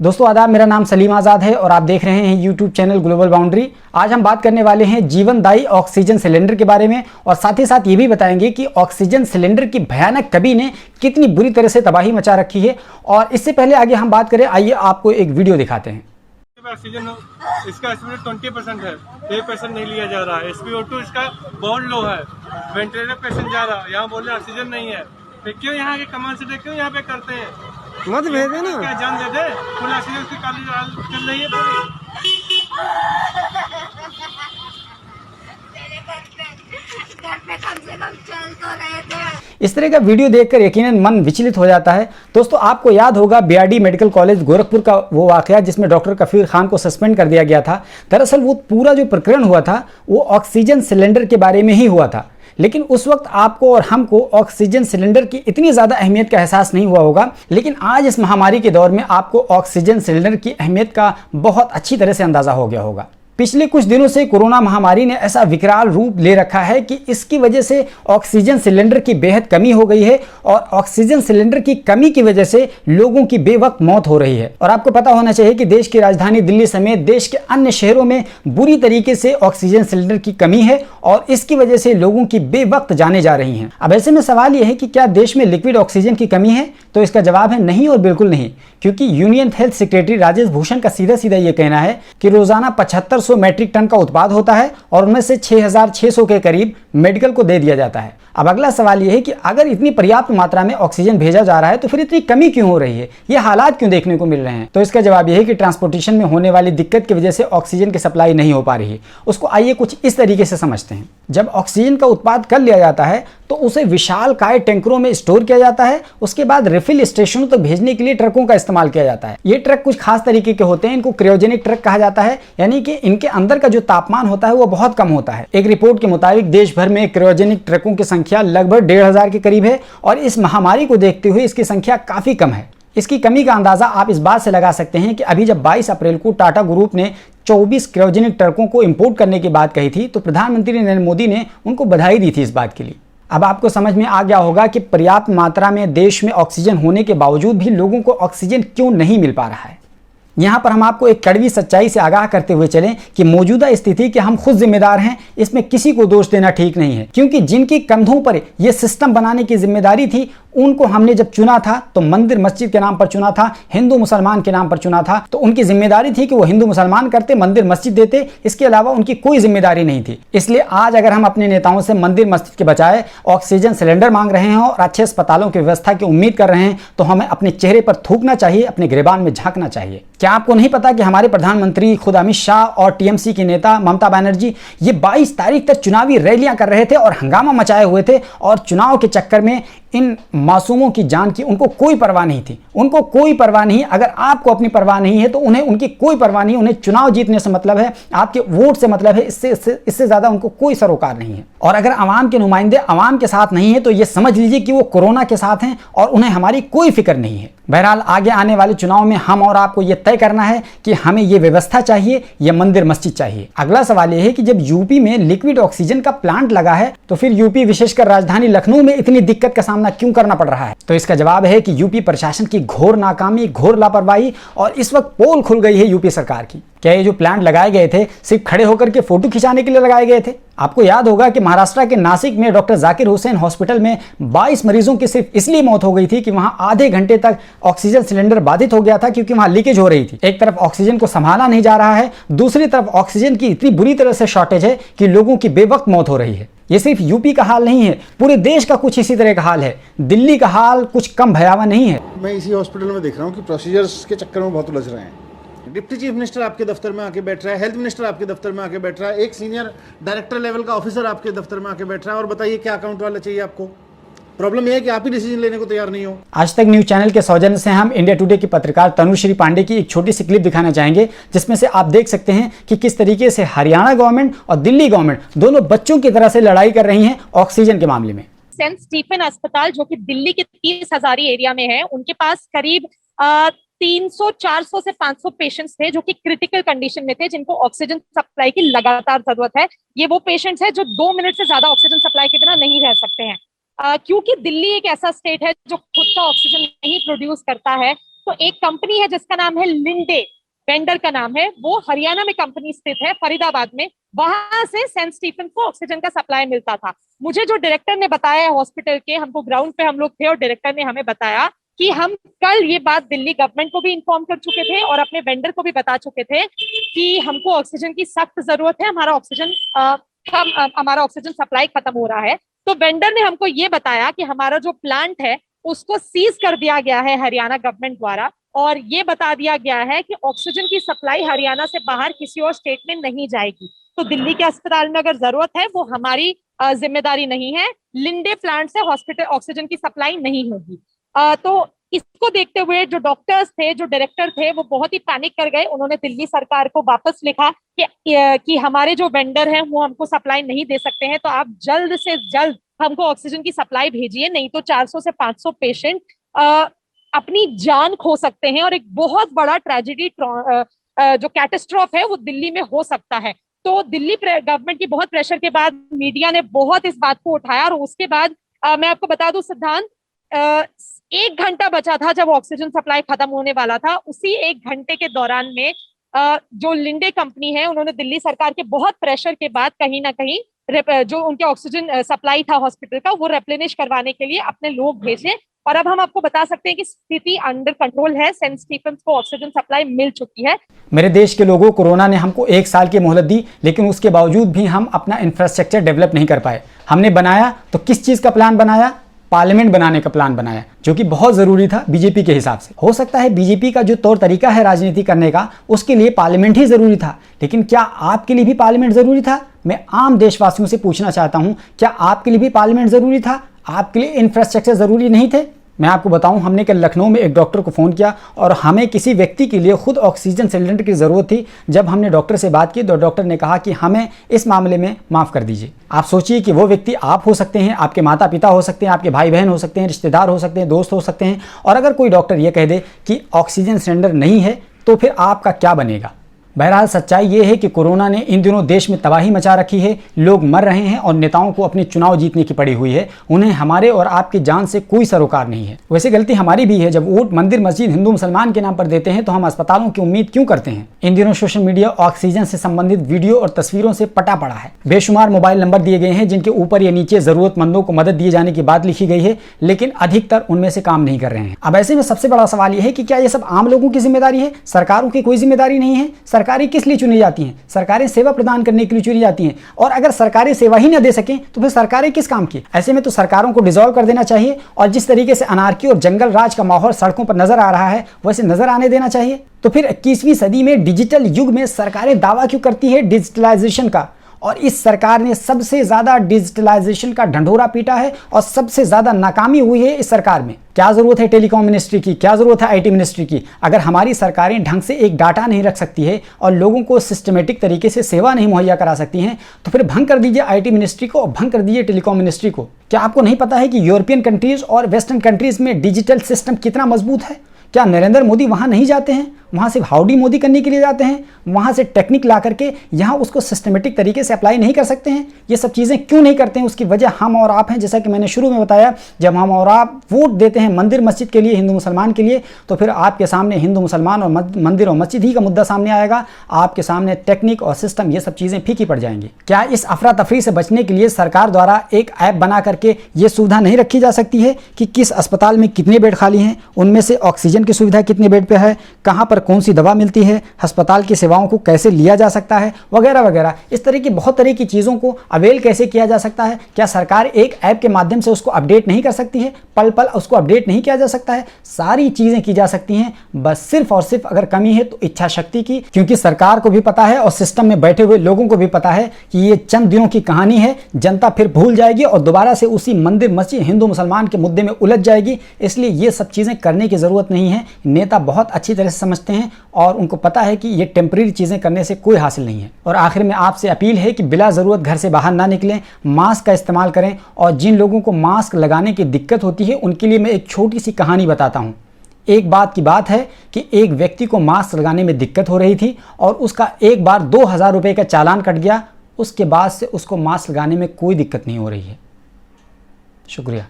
दोस्तों आदाब, मेरा नाम सलीम आज़ाद है और आप देख रहे हैं यूट्यूब चैनल ग्लोबल बाउंड्री। आज हम बात करने वाले हैं जीवनदायी ऑक्सीजन सिलेंडर के बारे में और साथ ही साथ ये भी बताएंगे कि ऑक्सीजन सिलेंडर की भयानक कमी ने कितनी बुरी तरह से तबाही मचा रखी है। और इससे पहले आगे हम बात करें, आइए आपको एक वीडियो दिखाते हैं। ऑक्सीजन इसका एस्टिमेट 20% है, 1% नहीं लिया जा रहा है। SpO2 इसका बहुत लो है, वेंटिलेटर पेशेंट जा रहा है, यहाँ बोल रहे ऑक्सीजन नहीं है। फिर क्यों यहाँ के कमांड से क्यों यहाँ पे करते हैं? मत भेजे ना, क्या जान दे दे, फुल ऑक्सीजन की काली चल रही है पूरी। इस तरह का वीडियो देखकर यकीनन मन विचलित हो जाता है। दोस्तों आपको याद होगा बीआरडी मेडिकल कॉलेज गोरखपुर का वो वाकया जिसमें डॉक्टर कफीर खान को सस्पेंड कर दिया गया था। दरअसल वो पूरा जो प्रकरण हुआ था वो ऑक्सीजन सिलेंडर के बारे में ही हुआ था, लेकिन उस वक्त आपको और हमको ऑक्सीजन सिलेंडर की इतनी ज़्यादा अहमियत का एहसास नहीं हुआ होगा। लेकिन आज इस महामारी के दौर में आपको ऑक्सीजन सिलेंडर की अहमियत का बहुत अच्छी तरह से अंदाज़ा हो गया होगा। पिछले कुछ दिनों से कोरोना महामारी ने ऐसा विकराल रूप ले रखा है कि इसकी वजह से ऑक्सीजन सिलेंडर की बेहद कमी हो गई है और ऑक्सीजन सिलेंडर की कमी की वजह से लोगों की बेवक्त मौत हो रही है। और आपको पता होना चाहिए कि देश की राजधानी दिल्ली समेत देश के अन्य शहरों में बुरी तरीके से ऑक्सीजन सिलेंडर की कमी है और इसकी वजह से लोगों की बेवक्त जाने जा रही हैं। अब ऐसे में सवाल यह है कि क्या देश में लिक्विड ऑक्सीजन की कमी है? तो इसका जवाब है नहीं और बिल्कुल नहीं, क्योंकि union health secretary Rajesh Bhushan का सीधा सीधा यह कहना है कि रोजाना 7500 मैट्रिक टन का उत्पाद होता है और उनमें से 6600 के करीब मेडिकल को दे दिया जाता है। अब अगला सवाल यह है कि अगर इतनी पर्याप्त मात्रा में ऑक्सीजन भेजा जा रहा है तो फिर इतनी कमी क्यों हो रही है, ये हालात क्यों देखने को मिल रहे हैं? तो इसका जवाब यह है कि ट्रांसपोर्टेशन में होने वाली दिक्कत की वजह से ऑक्सीजन की सप्लाई नहीं हो पा रही है। उसको आइए कुछ इस तरीके से समझते हैं। जब ऑक्सीजन का उत्पाद कर लिया जाता है तो उसे विशालकाय टैंकरों में स्टोर किया जाता है। उसके बाद रिफिल स्टेशनों तक भेजने के लिए ट्रकों का इस्तेमाल किया जाता है। ये ट्रक कुछ खास तरीके के होते हैं, इनको क्रायोजेनिक ट्रक कहा जाता है, यानी कि इनके अंदर का जो तापमान होता है वो बहुत कम होता है। एक रिपोर्ट के मुताबिक देश भर में क्रायोजेनिक ट्रकों की संख्या लगभग 1500 के करीब है और इस महामारी को देखते हुए इसकी संख्या काफी कम है। इसकी कमी का अंदाजा आप इस बात से लगा सकते हैं कि अभी जब 22 अप्रैल को टाटा ग्रुप ने 24 क्रायोजेनिक ट्रकों को इंपोर्ट करने की बात कही थी तो प्रधानमंत्री नरेंद्र मोदी ने उनको बधाई दी थी इस बात के लिए। अब आपको समझ में आ गया होगा कि पर्याप्त मात्रा में देश में ऑक्सीजन होने के बावजूद भी लोगों को ऑक्सीजन क्यों नहीं मिल पा रहा है। यहाँ पर हम आपको एक कड़वी सच्चाई से आगाह करते हुए चलें कि मौजूदा स्थिति के हम खुद जिम्मेदार हैं, इसमें किसी को दोष देना ठीक नहीं है, क्योंकि जिनके कंधों पर यह सिस्टम बनाने की जिम्मेदारी थी उनको हमने जब चुना था तो मंदिर मस्जिद के नाम पर चुना था, हिंदू मुसलमान के नाम पर चुना था। तो उनकी जिम्मेदारी थी कि वो हिंदू मुसलमान करते, मंदिर मस्जिद देते, इसके अलावा उनकी कोई जिम्मेदारी नहीं थी। इसलिए आज अगर हम अपने नेताओं से मंदिर मस्जिद के बजाय ऑक्सीजन सिलेंडर मांग रहे हैं और अच्छे अस्पतालों की व्यवस्था की उम्मीद कर रहे हैं तो हमें अपने चेहरे पर थूकना चाहिए, अपने गिरेबान में झांकना चाहिए। क्या आपको नहीं पता कि हमारे प्रधानमंत्री खुद अमित शाह और टीएमसी की नेता ममता बनर्जी ये 22 तारीख तक चुनावी रैलियां कर रहे थे और हंगामा मचाए हुए थे और चुनाव के चक्कर में इन मासूमों की जान की उनको कोई परवाह नहीं थी, उनको कोई परवाह नहीं। अगर आपको अपनी परवाह नहीं है तो उन्हें उनकी कोई परवाह नहीं, उन्हें चुनाव जीतने से मतलब है, आपके वोट से मतलब है, इससे ज्यादा उनको कोई सरोकार नहीं है। और अगर आवाम के नुमाइंदे आवाम के साथ नहीं है तो ये समझ लीजिए कि वो कोरोना के साथ हैं और उन्हें हमारी कोई फिक्र नहीं है। बहरहाल आगे आने वाले चुनाव में हम और आपको ये तय करना है कि हमें ये व्यवस्था चाहिए या मंदिर मस्जिद चाहिए। अगला सवाल यह है कि जब यूपी में लिक्विड ऑक्सीजन का प्लांट लगा है तो फिर यूपी विशेषकर राजधानी लखनऊ में इतनी दिक्कत का सामना क्यों करना पड़ रहा है? तो इसका जवाब है कि यूपी प्रशासन की घोर नाकामी, घोर लापरवाही और इस वक्त पोल खुल गई है यूपी सरकार की। क्या ये जो प्लांट लगाए गए थे सिर्फ खड़े होकर के फोटो खिंचाने के लिए लगाए गए थे? आपको याद होगा कि महाराष्ट्र के नासिक में डॉक्टर जाकिर हुसैन हॉस्पिटल में 22 मरीजों की सिर्फ इसलिए मौत हो गई थी कि वहां आधे घंटे तक ऑक्सीजन सिलेंडर बाधित हो गया था, क्योंकि वहां लीकेज हो रही थी। एक तरफ ऑक्सीजन को संभाला नहीं जा रहा है, दूसरी तरफ ऑक्सीजन की इतनी बुरी तरह से शॉर्टेज है कि लोगों की बेवक्त मौत हो रही है। ये सिर्फ यूपी का हाल नहीं है, पूरे देश का कुछ इसी तरह का हाल है। दिल्ली का हाल कुछ कम भयावह नहीं है। मैं इसी हॉस्पिटल में देख रहा हूँ कि प्रोसीजर्स के चक्कर में बहुत उलझ रहे हैं। डिप्टी चीफ मिनिस्टर आपके दफ्तर में आके बैठ रहा है, हेल्थ मिनिस्टर आपके दफ्तर में आके बैठ रहा है, एक सीनियर डायरेक्टर लेवल का ऑफिसर आपके दफ्तर में आके बैठ रहा है और बताइए क्या अकाउंट वाला चाहिए आपको? प्रॉब्लम यह है कि आप ही डिसीजन लेने को तैयार नहीं हो। आज तक न्यूज चैनल के सौजन्य से हम इंडिया टुडे की पत्रकार तनुश्री पांडे की एक छोटी सी क्लिप दिखाना चाहेंगे, जिसमें से आप देख सकते हैं कि किस तरीके से हरियाणा गवर्नमेंट और दिल्ली गवर्नमेंट दोनों बच्चों की तरह से लड़ाई कर रही हैं ऑक्सीजन के मामले में। सेंट स्टीफन अस्पताल जो कि दिल्ली के 30 हजारी एरिया में है, उनके पास करीब 300-400 से 500 पेशेंट्स थे जो कि क्रिटिकल कंडीशन में थे, जिनको ऑक्सीजन सप्लाई की लगातार जरूरत है। ये वो पेशेंट्स हैं जो 2 मिनट से ज्यादा ऑक्सीजन सप्लाई के बिना नहीं रह सकते हैं। क्योंकि दिल्ली एक ऐसा स्टेट है जो खुद का ऑक्सीजन नहीं प्रोड्यूस करता है, तो एक कंपनी है जिसका नाम है लिंडे, वेंडर का नाम है, वो हरियाणा में कंपनी स्थित है, फरीदाबाद में, वहां से सेंट स्टीफन को ऑक्सीजन का सप्लाई मिलता था। मुझे जो डायरेक्टर ने बताया हॉस्पिटल के, हमको ग्राउंड पे हम लोग थे और डायरेक्टर ने हमें बताया कि हम कल ये बात दिल्ली गवर्नमेंट को भी इन्फॉर्म कर चुके थे और अपने वेंडर को भी बता चुके थे कि हमको ऑक्सीजन की सख्त जरूरत है, हमारा ऑक्सीजन सप्लाई खत्म हो रहा है। तो वेंडर ने हमको ये बताया कि हमारा जो प्लांट है उसको सीज कर दिया गया है हरियाणा गवर्नमेंट द्वारा, और ये बता दिया गया है कि ऑक्सीजन की सप्लाई हरियाणा से बाहर किसी और स्टेट में नहीं जाएगी। तो दिल्ली के अस्पताल में अगर जरूरत है वो हमारी जिम्मेदारी नहीं है, लिंडे प्लांट से हॉस्पिटल ऑक्सीजन की सप्लाई नहीं होगी। तो इसको देखते हुए जो डॉक्टर्स थे, जो डायरेक्टर थे, वो बहुत ही पैनिक कर गए। उन्होंने दिल्ली सरकार को वापस लिखा कि हमारे जो वेंडर हैं वो हमको सप्लाई नहीं दे सकते हैं, तो आप जल्द से जल्द हमको ऑक्सीजन की सप्लाई भेजिए, नहीं तो 400 से 500 पेशेंट अपनी जान खो सकते हैं और एक बहुत बड़ा ट्रेजेडी जो कैटास्ट्रॉफ है वो दिल्ली में हो सकता है। तो दिल्ली गवर्नमेंट की बहुत प्रेशर के बाद मीडिया ने बहुत इस बात को उठाया और उसके बाद मैं आपको बता दूं सिद्धांत, 1 घंटा बचा था जब ऑक्सीजन सप्लाई खत्म होने वाला था। उसी 1 घंटे के दौरान में जो लिंडे कंपनी है उन्होंने दिल्ली सरकार के बहुत प्रेशर के बाद कहीं ना कहीं जो उनके ऑक्सीजन सप्लाई था हॉस्पिटल का वो रिप्लेनिश करवाने के लिए अपने लोग भेजे, और अब हम आपको बता सकते हैं कि स्थिति अंडर कंट्रोल है, सेंट स्टीफन को ऑक्सीजन सप्लाई मिल चुकी है। मेरे देश के लोगों, कोरोना ने हमको 1 साल की मोहलत दी, लेकिन उसके बावजूद भी हम अपना इंफ्रास्ट्रक्चर डेवलप नहीं कर पाए। हमने बनाया तो किस चीज़ का प्लान बनाया? पार्लियामेंट बनाने का प्लान बनाया, जो कि बहुत ज़रूरी था बीजेपी के हिसाब से। हो सकता है बीजेपी का जो तौर तरीका है राजनीति करने का, उसके लिए पार्लियामेंट ही ज़रूरी था, लेकिन क्या आपके लिए भी पार्लियामेंट ज़रूरी था? मैं आम देशवासियों से पूछना चाहता हूं, क्या आपके लिए भी पार्लियामेंट ज़रूरी था? आपके लिए इंफ्रास्ट्रक्चर ज़रूरी नहीं थे? मैं आपको बताऊं, हमने कल लखनऊ में एक डॉक्टर को फ़ोन किया और हमें किसी व्यक्ति के लिए खुद ऑक्सीजन सिलेंडर की ज़रूरत थी। जब हमने डॉक्टर से बात की तो डॉक्टर ने कहा कि हमें इस मामले में माफ़ कर दीजिए। आप सोचिए कि वो व्यक्ति आप हो सकते हैं, आपके माता पिता हो सकते हैं, आपके भाई बहन हो सकते हैं, रिश्तेदार हो सकते हैं, दोस्त हो सकते हैं, और अगर कोई डॉक्टर ये कह दे कि ऑक्सीजन सिलेंडर नहीं है तो फिर आपका क्या बनेगा? बहरहाल सच्चाई ये है कि कोरोना ने इन दिनों देश में तबाही मचा रखी है। लोग मर रहे हैं और नेताओं को अपने चुनाव जीतने की पड़ी हुई है। उन्हें हमारे और आपकी जान से कोई सरोकार नहीं है। वैसे गलती हमारी भी है, जब वोट मंदिर मस्जिद हिंदू मुसलमान के नाम पर देते हैं तो हम अस्पतालों की उम्मीद क्यों करते हैं? इन दिनों सोशल मीडिया ऑक्सीजन से संबंधित वीडियो और तस्वीरों से पटा पड़ा है। बेशुमार मोबाइल नंबर दिए गए हैं जिनके ऊपर या नीचे जरूरतमंदों को मदद दिए जाने की बात लिखी गई है, लेकिन अधिकतर उनमें से काम नहीं कर रहे हैं। अब ऐसे में सबसे बड़ा सवाल यह है कि क्या ये सब आम लोगों की जिम्मेदारी है? सरकारों की कोई जिम्मेदारी नहीं है? सरकारें किस लिए चुनी जाती हैं? सरकारें सेवा प्रदान करने के लिए चुनी जाती हैं, और अगर सरकारें सेवा ही न दे सकें तो फिर सरकारें किस काम की? ऐसे में तो सरकारों को डिसॉल्व कर देना चाहिए, और जिस तरीके से अनार्की और जंगल राज का माहौल सड़कों पर नजर आ रहा है वैसे नजर आने देना चाहिए। तो फिर 21वीं सदी में डिजिटल युग में सरकारें दावा क्यों करती है डिजिटलाइजेशन का? और इस सरकार ने सबसे ज्यादा डिजिटलाइजेशन का ढंढोरा पीटा है और सबसे ज्यादा नाकामी हुई है इस सरकार में। क्या जरूरत है टेलीकॉम मिनिस्ट्री की? क्या जरूरत है आईटी मिनिस्ट्री की? अगर हमारी सरकारें ढंग से एक डाटा नहीं रख सकती है और लोगों को सिस्टमेटिक तरीके से सेवा नहीं मुहैया करा सकती हैं, तो फिर भंग कर दीजिए आईटी मिनिस्ट्री को और भंग कर दीजिए टेलीकॉम मिनिस्ट्री को। क्या आपको नहीं पता है कि यूरोपियन कंट्रीज और वेस्टर्न कंट्रीज में डिजिटल सिस्टम कितना मजबूत है? क्या नरेंद्र मोदी वहाँ नहीं जाते हैं? वहाँ सिर्फ हाउडी मोदी करने के लिए जाते हैं? वहाँ से टेक्निक ला करके यहाँ उसको सिस्टमेटिक तरीके से अप्लाई नहीं कर सकते हैं? ये सब चीज़ें क्यों नहीं करते हैं? उसकी वजह हम और आप हैं। जैसा कि मैंने शुरू में बताया, जब हम और आप वोट देते हैं मंदिर मस्जिद के लिए, हिंदू मुसलमान के लिए, तो फिर आपके सामने हिंदू मुसलमान और मंदिर और मस्जिद ही का मुद्दा सामने आएगा। आपके सामने टेक्निक और सिस्टम, ये सब चीज़ें फीकी पड़ जाएंगी। क्या इस अफरा तफरी से बचने के लिए सरकार द्वारा एक ऐप बना करके ये सुविधा नहीं रखी जा सकती है कि किस अस्पताल में कितने बेड खाली हैं, उनमें से ऑक्सीजन की सुविधा कितने बेड पे है, कहाँ पर कौन सी दवा मिलती है, अस्पताल की सेवाओं को कैसे लिया जा सकता है, वगैरह वगैरह। इस तरह की बहुत तरह की चीज़ों को अवेल कैसे किया जा सकता है? क्या सरकार एक ऐप के माध्यम से उसको अपडेट नहीं कर सकती है? पल पल उसको अपडेट नहीं किया जा सकता है? सारी चीज़ें की जा सकती हैं, बस सिर्फ और सिर्फ अगर कमी है तो इच्छा शक्ति की। क्योंकि सरकार को भी पता है और सिस्टम में बैठे हुए लोगों को भी पता है कि ये चंद दिनों की कहानी है, जनता फिर भूल जाएगी और दोबारा से उसी मंदिर मस्जिद हिंदू मुसलमान के मुद्दे में उलझ जाएगी। इसलिए ये सब चीज़ें करने की ज़रूरत नहीं है। नेता बहुत अच्छी तरह से समझते हैं और उनको पता है कि ये टेम्परेरी चीज़ें करने से कोई हासिल नहीं है। और आखिर में आपसे अपील है कि बिला ज़रूरत घर से बाहर ना निकलें, मास्क का इस्तेमाल करें, और जिन लोगों को मास्क लगाने की दिक्कत होती है उनके लिए मैं एक छोटी सी कहानी बताता हूँ। एक बात की बात है कि एक व्यक्ति को मास्क लगाने में दिक्कत हो रही थी और उसका एक बार 2000 रुपये का चालान कट गया। उसके बाद से उसको मास्क लगाने में कोई दिक्कत नहीं हो रही है। शुक्रिया।